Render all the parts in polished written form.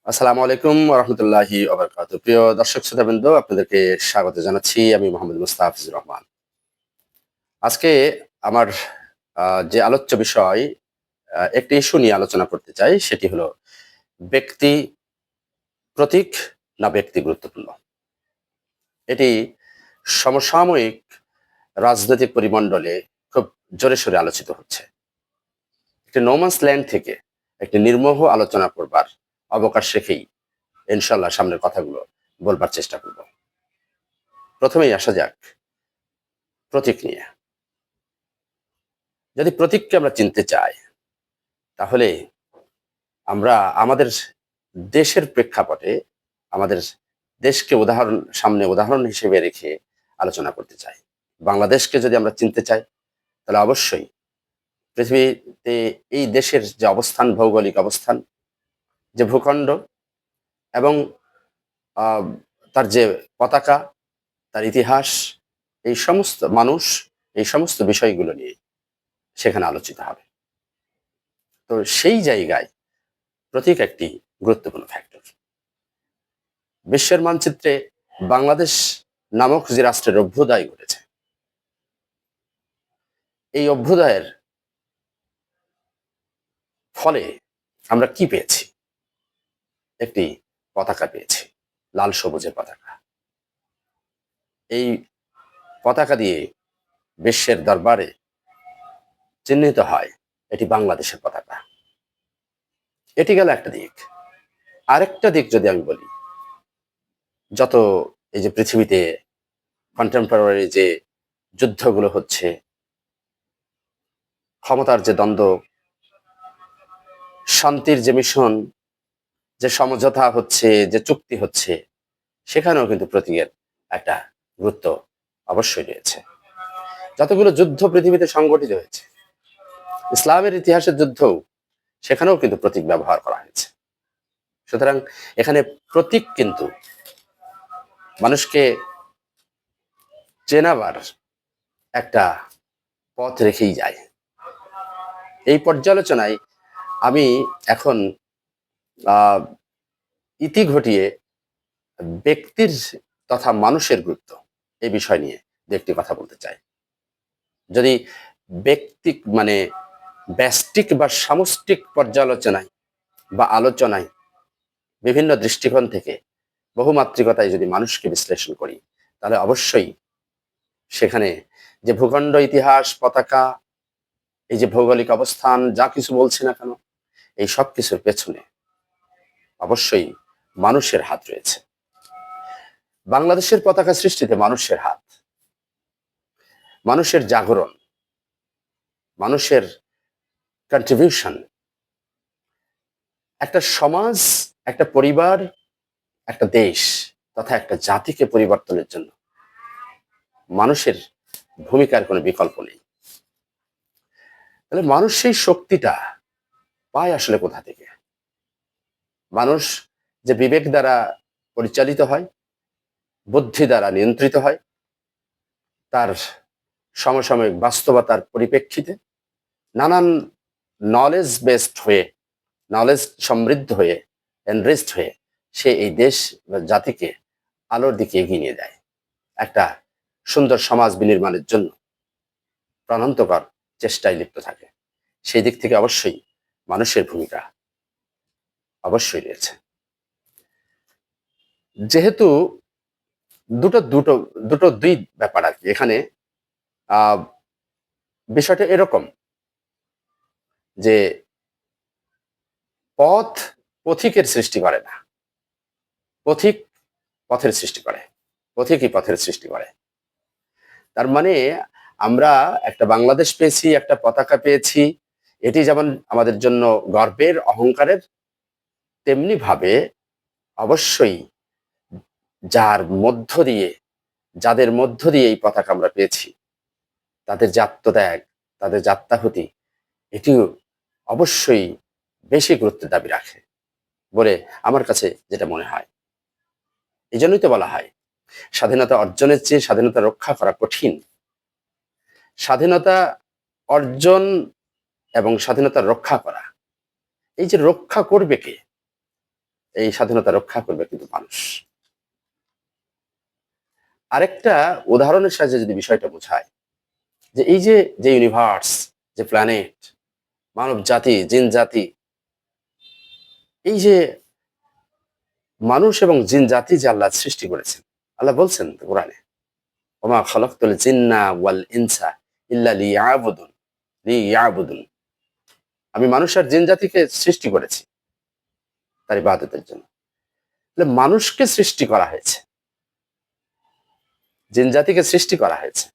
আসসালামু আলাইকুম রহমতুল্লাহি ওয়া প্রিয় দর্শক শ্রোতাবৃন্দ, আপনাদেরকে স্বাগত জানাচ্ছি। আমি মোহাম্মদ মুস্তাফিজুর রহমান। আজকে আমার যে আলোচ্য বিষয়, একটি ইস্যু নিয়ে আলোচনা করতে চাই। সেটি হলো ব্যক্তি প্রতীক না ব্যক্তি গুরুত্বপূর্ণ। এটি সমসাময়িক রাজনৈতিক পরিমণ্ডলে খুব জোরে সোরে আলোচিত হচ্ছে। একটি নোম্যান্স ল্যান্ড থেকে একটি নির্মোহ আলোচনা করবার অবকাশ রেখেই ইনশাল্লাহ সামনের কথাগুলো বলবার চেষ্টা করব। প্রথমেই আসা যাক প্রতীক নিয়ে। যদি প্রতীককে আমরা চিনতে চাই, তাহলে আমরা আমাদের দেশের প্রেক্ষাপটে আমাদের দেশকে উদাহরণ হিসেবে রেখে আলোচনা করতে চাই। বাংলাদেশকে যদি আমরা চিনতে চাই, তাহলে অবশ্যই পৃথিবীতে এই দেশের যে অবস্থান, ভৌগোলিক অবস্থান, যে ভূখণ্ড এবং আহ, তার যে পতাকা, তার ইতিহাস, এই সমস্ত মানুষ, এই সমস্ত বিষয়গুলো নিয়ে সেখানে আলোচিত হবে। তো সেই জায়গায় প্রতীক একটি গুরুত্বপূর্ণ ফ্যাক্টর। বিশ্বের মানচিত্রে বাংলাদেশ নামক যে রাষ্ট্রের অভ্যুদয় ঘটেছে, এই অভ্যুদয়ের ফলে আমরা কি পেয়েছি? একটি পতাকা পেয়েছি, লাল সবুজের পতাকা। এই পতাকা দিয়ে বিশ্বের দরবারে চিহ্নিত হয় এটি বাংলাদেশের পতাকা। এটি গেল একটা দিক। আরেকটা দিক যদি আমি বলি, যত এই যে পৃথিবীতে কন্টেম্পোরারি যে যুদ্ধগুলো হচ্ছে, ক্ষমতার যে দ্বন্দ্ব, শান্তির যে মিশন, যে সমঝোতা হচ্ছে, যে চুক্তি হচ্ছে, সেখানেও কিন্তু প্রতীকের একটা গুরুত্ব অবশ্যই রয়েছে। যতগুলো যুদ্ধ পৃথিবীতে সংগঠিত হয়েছে, ইসলামের ইতিহাসের যুদ্ধও, সেখানেও কিন্তু প্রতীক ব্যবহার করা হয়েছে। সুতরাং এখানে প্রতীক কিন্তু মানুষকে চেনাবার একটা পথ রেখেই যায়। এই পর্যালোচনায় আমি এখন আহ ইতি ঘটিয়ে ব্যক্তির তথা মানুষের গুরুত্ব, এই বিষয় নিয়ে দু একটি কথা বলতে চাই। যদি ব্যক্তিক মানে ব্যষ্টিক বা সামষ্টিক পর্যালোচনায় বা আলোচনায় বিভিন্ন দৃষ্টিকোণ থেকে বহুমাত্রিকতায় যদি মানুষকে বিশ্লেষণ করি, তাহলে অবশ্যই সেখানে যে ভূখণ্ড, ইতিহাস, পতাকা, এই যে ভৌগোলিক অবস্থান, যা কিছু বলছি না কেন, এই সব কিছুর পেছনে অবশ্যই মানুষের হাত রয়েছে। বাংলাদেশের পতাকা সৃষ্টিতে মানুষের হাত, মানুষের জাগরণ, মানুষের কন্ট্রিবিউশন, একটা সমাজ, একটা পরিবার, একটা দেশ তথা একটা জাতিকে পরিবর্তনের জন্য মানুষের ভূমিকার কোনো বিকল্প নেই। তাহলে মানুষ সেই শক্তিটা পায় আসলে কোথা থেকে? মানুষ যে বিবেক দ্বারা পরিচালিত হয়, বুদ্ধি দ্বারা নিয়ন্ত্রিত হয়, তার সমসাময়িক বাস্তবতার পরিপ্রেক্ষিতে নানান নলেজ বেসড হয়ে, নলেজ সমৃদ্ধ হয়ে, এনরিচড হয়ে সে এই দেশ বা জাতিকে আলোর দিকে এগিয়ে নিয়ে যায়। একটা সুন্দর সমাজ বিনির্মাণের জন্য প্রাণান্তকর চেষ্টায় লিপ্ত থাকে। সেই দিক থেকে অবশ্যই মানুষের ভূমিকা অবশ্যই রয়েছে। যেহেতু দুটো দুটো দুটো দুই ব্যাপার আর কি এখানে। আহ বিষয়টা এরকম যে পথ পথিকের সৃষ্টি করে না, পথিক পথের সৃষ্টি করে, পথিকই পথের সৃষ্টি করে। তার মানে আমরা একটা বাংলাদেশ পেয়েছি, একটা পতাকা পেয়েছি, এটি যেমন আমাদের জন্য গর্বের, অহংকারের, তেমনি ভাবে অবশ্যই যাদের মধ্য দিয়ে এই পতাকা আমরা পেয়েছি, তাদের যে আত্মত্যাগ, তাদের যে আত্মাহুতি, এটিও অবশ্যই বেশি গুরুত্বের দাবি রাখে বলে আমার কাছে যেটা মনে হয়। এই জন্যই তো বলা হয় স্বাধীনতা অর্জনের চেয়ে স্বাধীনতা রক্ষা করা কঠিন। স্বাধীনতা অর্জন এবং স্বাধীনতা রক্ষা করা, এই যে রক্ষা করবে কে, এই স্বাধীনতা রক্ষা করবে কিন্তু মানুষ। আরেকটা উদাহরণের সাহায্যে যদি বিষয়টা বোঝায়, যে এই যে যে ইউনিভার্স, যে প্ল্যানেট, মানব জাতি, জিন জাতি, এই যে মানুষ এবং জিন জাতি যে আল্লাহ সৃষ্টি করেছেন, আল্লাহ বলছেন কোরআনে, ওমা খালাকতুল জিন্না ওয়াল ইনসা ইল্লা লিয়াবুদুন, আমি মানুষ আর জিন জাতিকে সৃষ্টি করেছি তার ইবাদতের জন্য। তাহলে মানুষকে সৃষ্টি করা হয়েছে, জিন জাতিকে সৃষ্টি করা হয়েছে।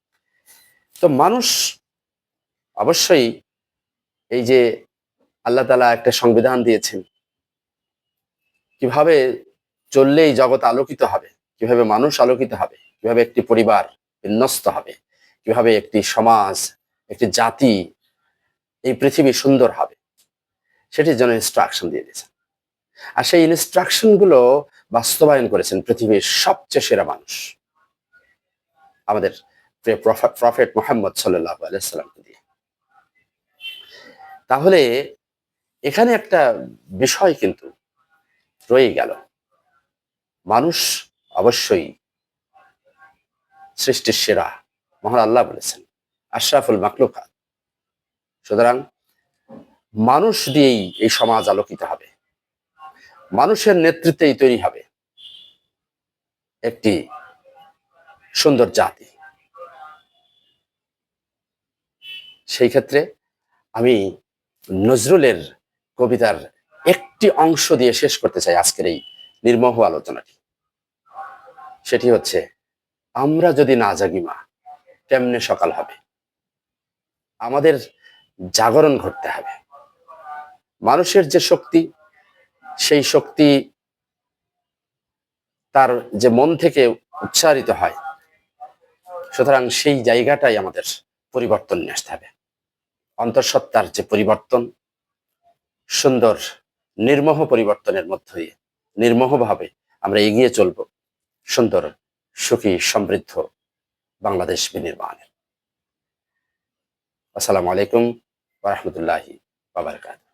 তো মানুষ অবশ্যই এই যে আল্লাহ তাআলা একটা সংবিধান দিয়েছেন, কিভাবে চললেই জগৎ আলোকিত হবে, কিভাবে মানুষ আলোকিত হবে, কিভাবে একটি পরিবার বিন্যস্ত হবে, কিভাবে একটি সমাজ, একটি জাতি, এই পৃথিবী সুন্দর হবে, সেটির জন্য ইনস্ট্রাকশন দিয়ে দিয়েছেন। আর সেই ইনস্ট্রাকশন গুলো বাস্তবায়ন করেছেন পৃথিবীর সবচেয়ে সেরা মানুষ, আমাদের প্রিয় প্রফেট মুহাম্মদ সাল্লাল্লাহু আলাইহি সাল্লামকে দিয়ে। তাহলে এখানে একটা বিষয় কিন্তু রয়ে গেল, মানুষ অবশ্যই সৃষ্টির সেরা, মহান আল্লাহ বলেছেন আশরাফুল মাখলুকাত। সুতরাং মানুষ দিয়েই এই সমাজ আলোকিত হবে, মানুষের নেতৃত্বেই তৈরি হবে একটি সুন্দর জাতি। সেই ক্ষেত্রে আমি নজরুলের কবিতার একটি অংশ দিয়ে শেষ করতে চাই আজকের এই নির্মোহ আলোচনাটি। সেটি হচ্ছে, আমরা যদি না জাগি মা কেমনে সকাল হবে, আমাদের জাগরণ ঘটতে হবে। মানুষের যে শক্তি, সেই শক্তি তার যে মন থেকে উচ্চারিত হয়, সুতরাং সেই জায়গাটাই আমাদের পরিবর্তন নিয়ে আসতে হবে। অন্তঃসত্ত্বার যে পরিবর্তন, সুন্দর নির্মোহ পরিবর্তনের মধ্য দিয়ে নির্মোহভাবে আমরা এগিয়ে চলব সুন্দর, সুখী, সমৃদ্ধ বাংলাদেশ বিনির্মাণে। আসসালামু আলাইকুম ওয়া রাহমাতুল্লাহি ওয়া বারাকাতুহু।